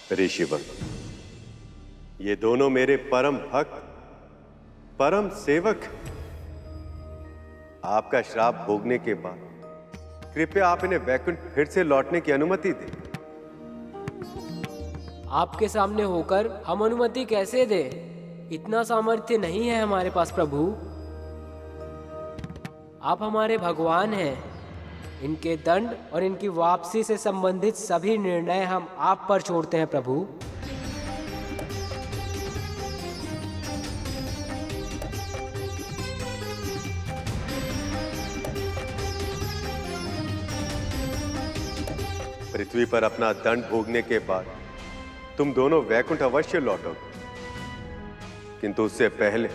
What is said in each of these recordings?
ऋषिवर, ये दोनों मेरे परम भक्त, परम सेवक। आपका श्राप भोगने के बाद कृपया आप इन्हें वैकुंठ फिर से लौटने की अनुमति दें। आपके सामने होकर हम अनुमति कैसे दें? इतना सामर्थ्य नहीं है हमारे पास प्रभु। आप हमारे भगवान हैं। इनके दंड और इनकी वापसी से संबंधित सभी निर्णय हम आप पर छोड़ते हैं प्रभु। पृथ्वी पर अपना दंड भोगने के बाद तुम दोनों वैकुंठ अवश्य लौटोगे, किंतु उससे पहले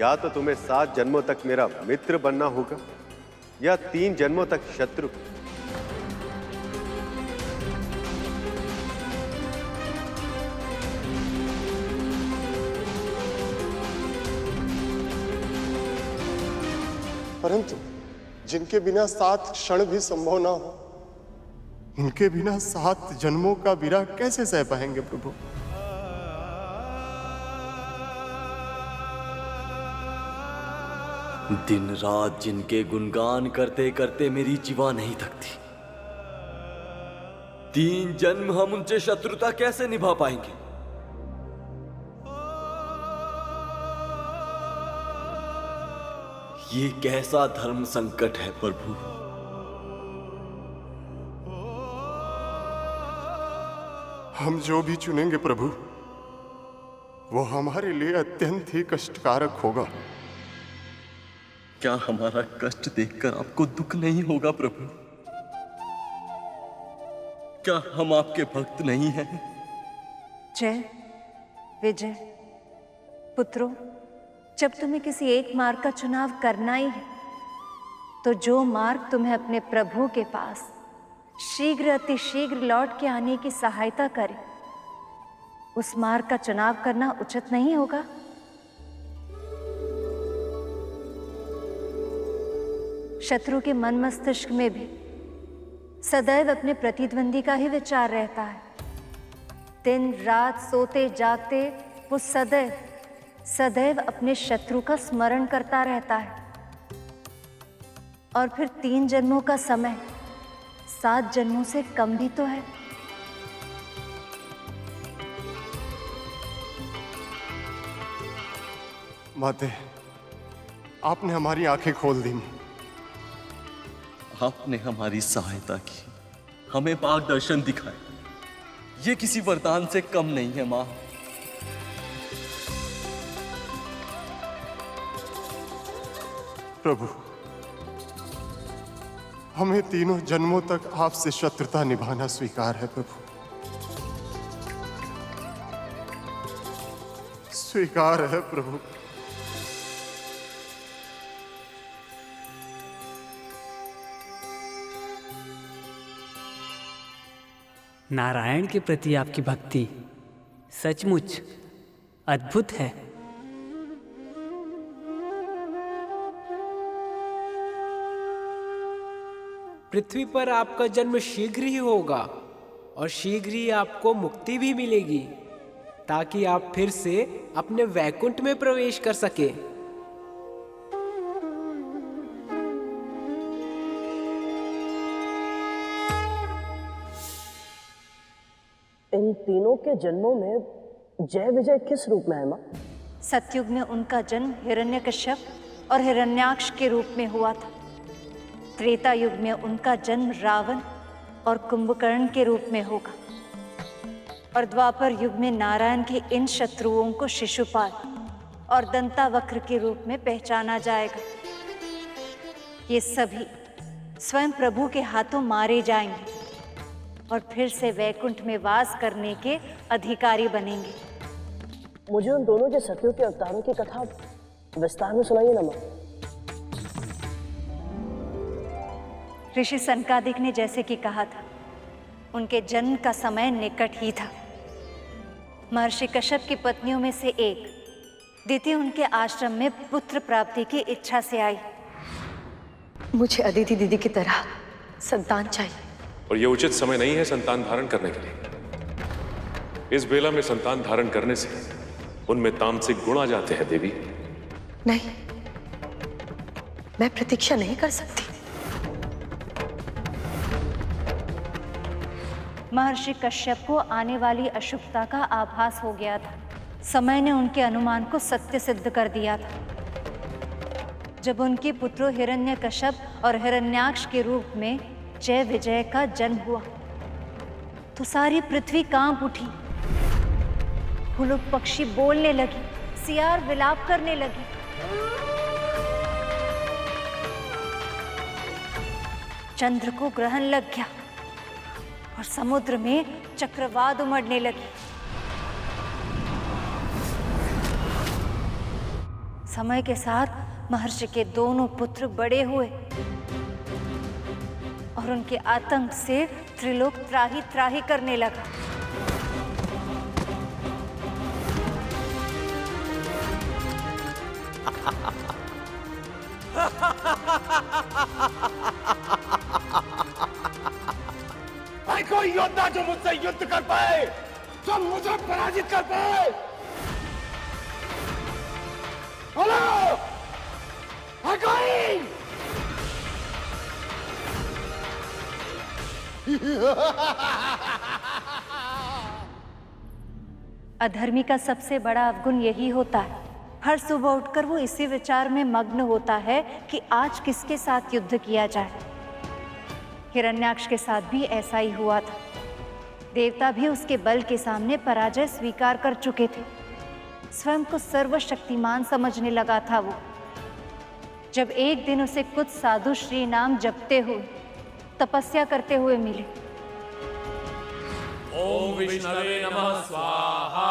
या तो तुम्हें 7 जन्मों तक मेरा मित्र बनना होगा या 3 जन्मों तक शत्रु। परंतु जिनके बिना 7 क्षण भी संभव ना हो, उनके बिना 7 जन्मों का विरह कैसे सह पाएंगे प्रभु? दिन रात जिनके गुणगान करते करते मेरी जीवा नहीं थकती, 3 जन्म हम उनसे शत्रुता कैसे निभा पाएंगे? ये कैसा धर्म संकट है प्रभु? हम जो भी चुनेंगे प्रभु, वो हमारे लिए अत्यंत ही कष्टकारक होगा। क्या हमारा कष्ट देखकर आपको दुख नहीं होगा प्रभु? क्या हम आपके भक्त नहीं हैं? जय विजय पुत्रों, जब तुम्हें किसी एक मार्ग का चुनाव करना ही है, तो जो मार्ग तुम्हें अपने प्रभु के पास शीघ्र अति शीघ्र लौट के आने की सहायता करे, उस मार्ग का चुनाव करना उचित नहीं होगा? शत्रु के मन मस्तिष्क में भी सदैव अपने प्रतिद्वंदी का ही विचार रहता है। दिन रात सोते जागते वो सदैव सदैव अपने शत्रु का स्मरण करता रहता है। और फिर 3 जन्मों का समय 7 जन्मों से कम भी तो है। माते, आपने हमारी आंखें खोल दी। आपने हमारी सहायता की, हमें मार्गदर्शन दिखाए। ये किसी वरदान से कम नहीं है मां। प्रभु, हमें 3 जन्मों तक आपसे शत्रुता निभाना स्वीकार है प्रभु, स्वीकार है प्रभु। नारायण के प्रति आपकी भक्ति सचमुच अद्भुत है। पृथ्वी पर आपका जन्म शीघ्र ही होगा और शीघ्र ही आपको मुक्ति भी मिलेगी, ताकि आप फिर से अपने वैकुंठ में प्रवेश कर सके। इन तीनों के जन्मों में जय विजय किस रूप में है मां? सतयुग में उनका जन्म हिरण्यकश्यप और हिरण्याक्ष के रूप में हुआ था। त्रेता युग में उनका जन्म रावण और कुंभकर्ण के रूप में होगा। और द्वापर युग में नारायण के इन शत्रुओं को शिशुपाल और दंतावक्र के रूप में पहचाना जाएगा। ये सभी स्वयं प्रभु के हाथों मारे जाएंगे और फिर से वैकुंठ में वास करने के अधिकारी बनेंगे। मुझे उन दोनों के सतियों के अवतारों की कथा विस्तार में सुनाइए ना मां। ऋषि सनकादिक ने जैसे कि कहा था, उनके जन्म का समय निकट ही था। महर्षि कश्यप की पत्नियों में से एक दिति उनके आश्रम में पुत्र प्राप्ति की इच्छा से आई। मुझे अदिति दीदी की तरह संतान चाहिए। और ये उचित समय नहीं है संतान धारण करने के लिए। इस बेला में संतान धारण करने से उनमें तामसिक गुण आ जाते हैं देवी। नहीं, मैं प्रतीक्षा नहीं कर सकती। महर्षि कश्यप को आने वाली अशुभता का आभास हो गया था। समय ने उनके अनुमान को सत्य सिद्ध कर दिया था। जब उनके पुत्रों हिरण्यकश्यप और हिरण्याक्ष के रूप में जय विजय का जन्म हुआ तो सारी पृथ्वी कांप उठी। फूलों पक्षी बोलने लगी, सियार विलाप करने लगी। चंद्र को ग्रहण लग गया और समुद्र में चक्रवात उमड़ने लगी। समय के साथ महर्षि के दोनों पुत्र बड़े हुए और उनके आतंक से त्रिलोक त्राही त्राही करने लगा। कोई योद्धा जो मुझसे युद्ध कर पाए, जो मुझे पराजित कर पाए। हेलो, कोई अधर्मी का सबसे बड़ा अवगुण यही होता है। हर सुबह उठकर वो इसी विचार में मग्न होता है कि आज किसके साथ युद्ध किया जाए। हिरण्याक्ष के साथ भी ऐसा ही हुआ था। देवता भी उसके बल के सामने पराजय स्वीकार कर चुके थे। स्वयं को सर्वशक्तिमान समझने लगा था वो। जब एक दिन उसे कुछ साधु श्री नाम जपते हुए, तपस्या करते हुए मिले। ओम विष्णवे नमः स्वाहा,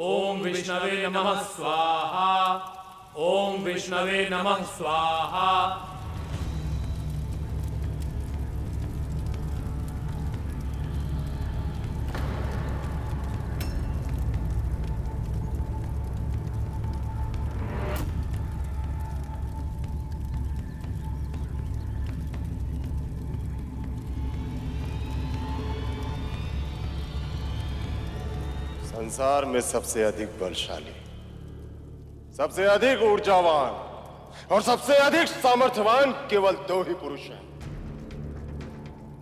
ओम विष्णवे नमः स्वाहा, ओम विष्णवे नमः स्वाहा। संसार में सबसे अधिक बलशाली, सबसे अधिक ऊर्जावान और सबसे अधिक सामर्थ्यवान केवल दो ही पुरुष हैं,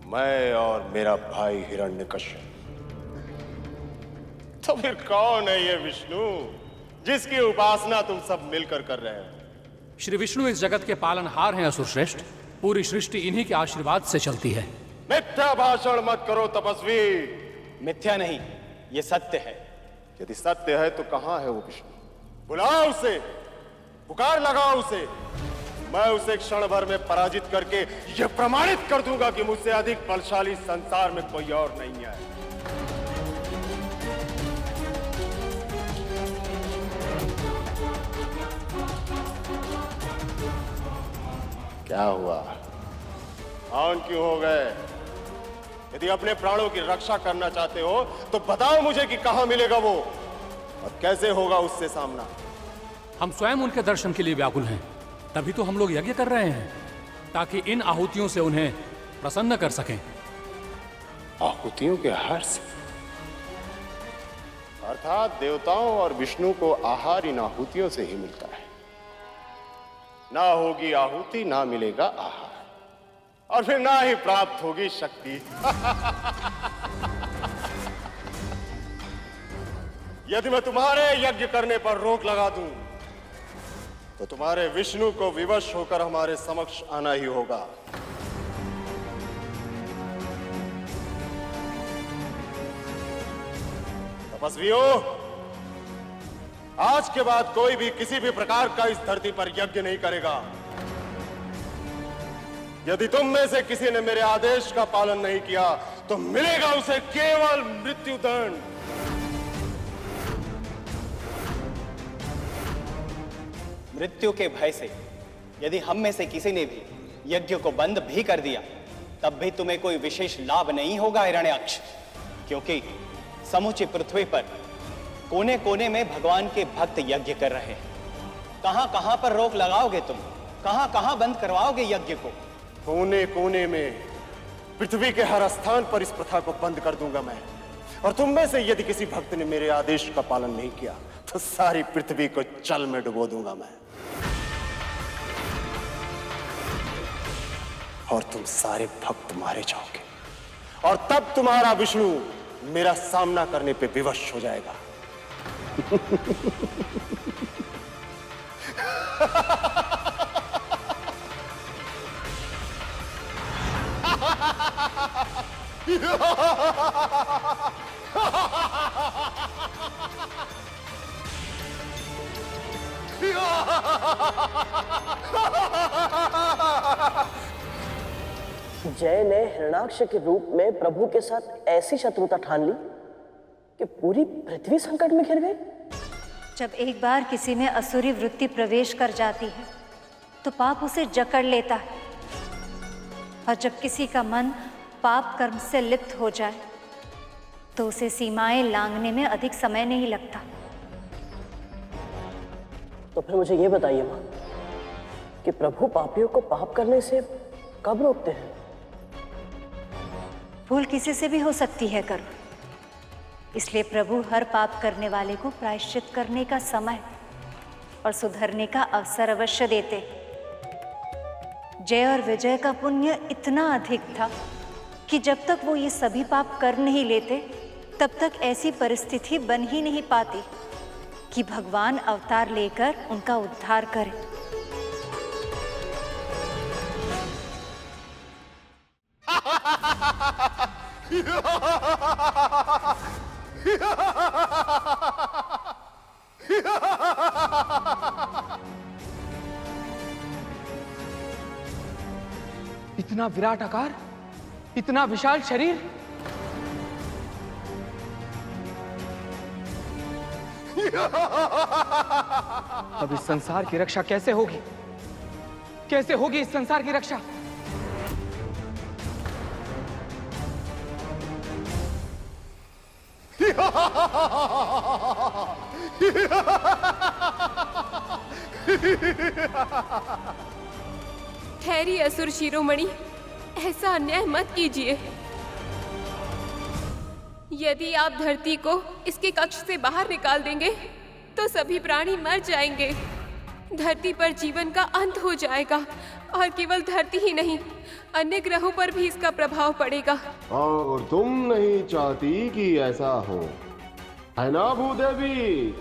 मैं और मेरा भाई हिरण्यकश्यप। तो फिर कौन है ये विष्णु जिसकी उपासना तुम सब मिलकर कर रहे हो? श्री विष्णु इस जगत के पालनहार हैं असुर श्रेष्ठ। पूरी सृष्टि इन्हीं के आशीर्वाद से चलती है। मिथ्या भाषण मत करो तपस्वी। मिथ्या नहीं, ये सत्य है। यदि सत्य है तो कहां है वो विष्णु? बुलाओ उसे, पुकार लगाओ उसे। मैं उसे क्षण भर में पराजित करके यह प्रमाणित कर दूंगा कि मुझसे अधिक बलशाली संसार में कोई और नहीं है। क्या हुआ? ऑन क्यों हो गए? यदि अपने प्राणों की रक्षा करना चाहते हो तो बताओ मुझे कि कहां मिलेगा वो और कैसे होगा उससे सामना। हम स्वयं उनके दर्शन के लिए व्याकुल हैं। तभी तो हम लोग यज्ञ कर रहे हैं ताकि इन आहुतियों से उन्हें प्रसन्न कर सकें। आहुतियों के आहार से? अर्थात देवताओं और विष्णु को आहार इन आहुतियों से ही मिलता है। ना होगी आहुति, ना मिलेगा आहार, और फिर ना ही प्राप्त होगी शक्ति। यदि मैं तुम्हारे यज्ञ करने पर रोक लगा दूं तो तुम्हारे विष्णु को विवश होकर हमारे समक्ष आना ही होगा। तपस्वियों, आज के बाद कोई भी किसी भी प्रकार का इस धरती पर यज्ञ नहीं करेगा। यदि तुम में से किसी ने मेरे आदेश का पालन नहीं किया तो मिलेगा उसे केवल मृत्युदंड। मृत्यु के भय से यदि हम में से किसी ने भी यज्ञ को बंद भी कर दिया तब भी तुम्हें कोई विशेष लाभ नहीं होगा हिरण्याक्ष, क्योंकि समूची पृथ्वी पर कोने कोने में भगवान के भक्त यज्ञ कर रहे हैं। कहां कहां पर रोक लगाओगे तुम? कहां कहां बंद करवाओगे यज्ञ को? कोने कोने में, पृथ्वी के हर स्थान पर इस प्रथा को बंद कर दूंगा मैं। और तुम में से यदि किसी भक्त ने मेरे आदेश का पालन नहीं किया तो सारी पृथ्वी को जल में डुबो दूंगा मैं, और तुम सारे भक्त मारे जाओगे, और तब तुम्हारा विष्णु मेरा सामना करने पे विवश हो जाएगा। जय ने हिरण्याक्ष के रूप में प्रभु के साथ ऐसी शत्रुता ठान ली कि पूरी पृथ्वी संकट में घिर गई। जब एक बार किसी में असुरी वृत्ति प्रवेश कर जाती है तो पाप उसे जकड़ लेता है, और जब किसी का मन पाप कर्म से लिप्त हो जाए तो उसे सीमाएं लांघने में अधिक समय नहीं लगता। तो फिर मुझे ये बताइए मां कि प्रभु पापियों को पाप करने से कब रोकते हैं? भूल किसी से भी हो सकती है करो, इसलिए प्रभु हर पाप करने वाले को प्रायश्चित करने का समय और सुधरने का अवसर अवश्य देते। जय और विजय का पुण्य इतना अधिक था कि जब तक वो ये सभी पाप कर नहीं लेते तब तक ऐसी परिस्थिति बन ही नहीं पाती कि भगवान अवतार लेकर उनका उद्धार करे। इतना विराट आकार, इतना विशाल शरीर, अब इस संसार की रक्षा कैसे होगी? कैसे होगी इस संसार की रक्षा? ठहरिए असुर शिरोमणि, ऐसा अन्याय मत कीजिए। यदि आप धरती को इसके कक्ष से बाहर निकाल देंगे तो सभी प्राणी मर जाएंगे। धरती पर जीवन का अंत हो जाएगा, और केवल धरती ही नहीं, अन्य ग्रहों पर भी इसका प्रभाव पड़ेगा। और तुम नहीं चाहती कि ऐसा हो, है ना भूदेवी?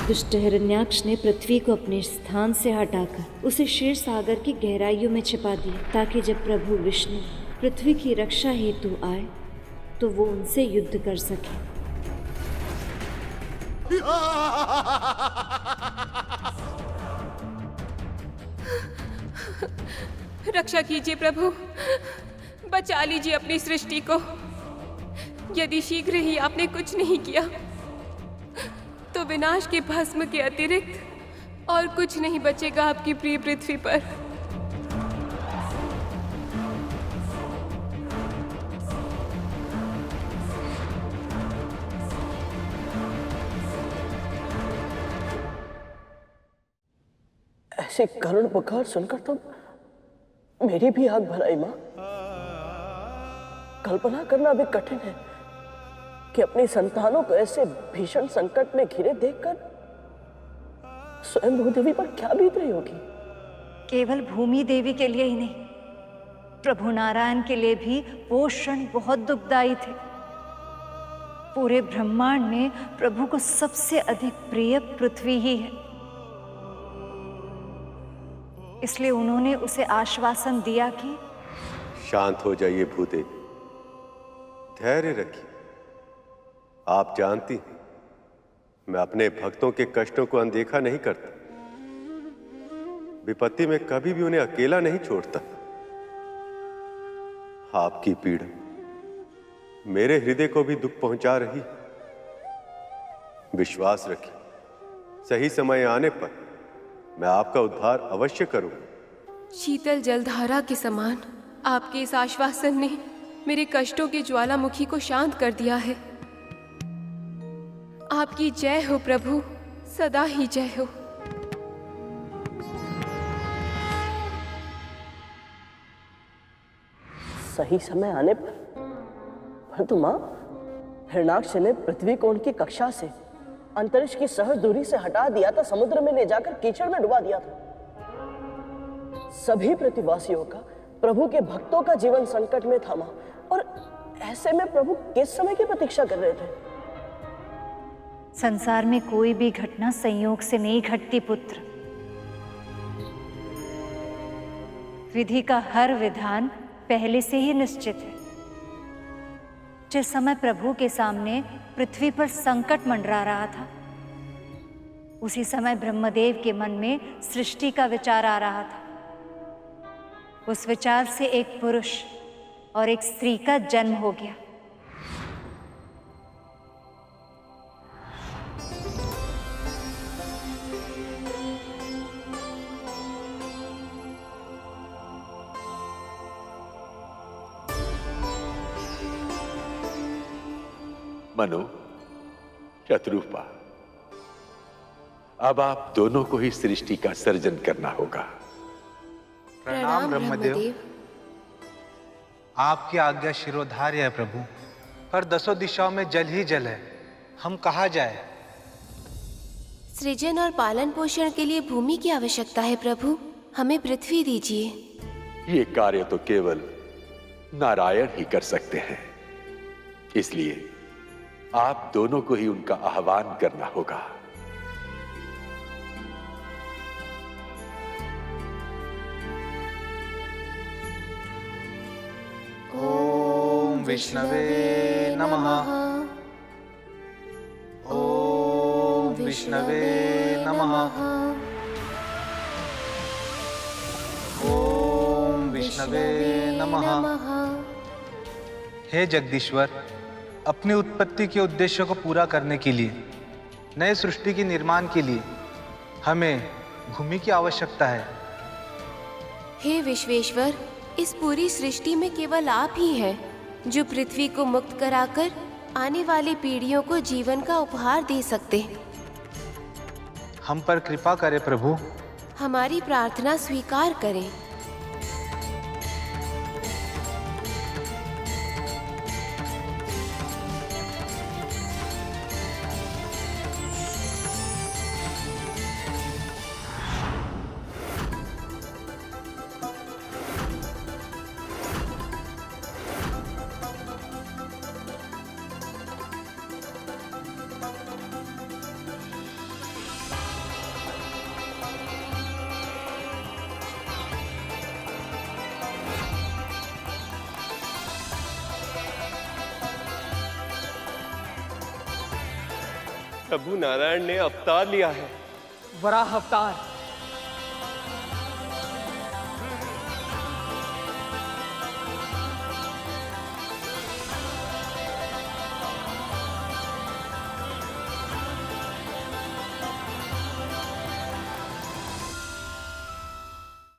दुष्ट हिरण्याक्ष ने पृथ्वी को अपने स्थान से हटाकर उसे क्षीर सागर की गहराइयों में छिपा दिया, ताकि जब प्रभु विष्णु पृथ्वी की रक्षा हेतु आए तो वो उनसे युद्ध कर सके। रक्षा कीजिए प्रभु, बचा लीजिए अपनी सृष्टि को। यदि शीघ्र ही आपने कुछ नहीं किया तो विनाश के भस्म के अतिरिक्त और कुछ नहीं बचेगा आपकी प्रिय पृथ्वी पर। ऐसी करुण पुकार सुनकर तो मेरी भी आग भर आई मां। कल्पना करना भी कठिन है कि अपनी संतानों को ऐसे भीषण संकट में घिरे देखकर स्वयं भूदेवी पर क्या बीत रही होगी। केवल भूमि देवी के लिए ही नहीं, प्रभु नारायण के लिए भी वो क्षण बहुत दुखदायी थे। पूरे ब्रह्मांड में प्रभु को सबसे अधिक प्रिय पृथ्वी ही है, इसलिए उन्होंने उसे आश्वासन दिया कि शांत हो जाइए भूदेवी, धैर्य रखिए। आप जानती हैं, मैं अपने भक्तों के कष्टों को अनदेखा नहीं करता। विपत्ति में कभी भी उन्हें अकेला नहीं छोड़ता। आपकी पीड़ा मेरे हृदय को भी दुख पहुंचा रही। विश्वास रखिए, सही समय आने पर मैं आपका उद्धार अवश्य करूंगा। शीतल जलधारा के समान आपके इस आश्वासन ने मेरे कष्टों के ज्वालामुखी को शांत कर दिया है। आपकी जय हो प्रभु, सदा ही जय हो। सही समय आने पर परंतु मां, हिरण्याक्ष ने पृथ्वी को उनकी कक्षा से, अंतरिक्ष की सहज दूरी से हटा दिया था, समुद्र में ले जाकर कीचड़ में डुबा दिया था। सभी पृथ्वीवासियों का, प्रभु के भक्तों का जीवन संकट में था मां, और ऐसे में प्रभु किस समय की प्रतीक्षा कर रहे थे? संसार में कोई भी घटना संयोग से नहीं घटती पुत्र। विधि का हर विधान पहले से ही निश्चित है। जिस समय प्रभु के सामने पृथ्वी पर संकट मंडरा रहा था, उसी समय ब्रह्मदेव के मन में सृष्टि का विचार आ रहा था। उस विचार से एक पुरुष और एक स्त्री का जन्म हो गया। मनु, शत्रुपा, अब आप दोनों को ही सृष्टि का सर्जन करना होगा। प्रणाम ब्रह्मदेव। आपकी आज्ञा शिरोधार्य है प्रभु, पर दसों दिशाओं में जल ही जल है, हम कहाँ जाए? सृजन और पालन पोषण के लिए भूमि की आवश्यकता है प्रभु, हमें पृथ्वी दीजिए। ये कार्य तो केवल नारायण ही कर सकते हैं, इसलिए आप दोनों को ही उनका आह्वान करना होगा। ओम विष्णवे नमः। ओम विष्णवे नमः। ओम विष्णवे नमः। हे जगदीश्वर, अपनी उत्पत्ति के उद्देश्य को पूरा करने के लिए, नए सृष्टि के निर्माण के लिए हमें भूमि की आवश्यकता है। हे विश्वेश्वर, इस पूरी सृष्टि में केवल आप ही हैं जो पृथ्वी को मुक्त कराकर आने वाली पीढ़ियों को जीवन का उपहार दे सकते। हम पर कृपा करें प्रभु। हमारी प्रार्थना स्वीकार करें। प्रभु नारायण ने अवतार लिया है। वराह अवतार।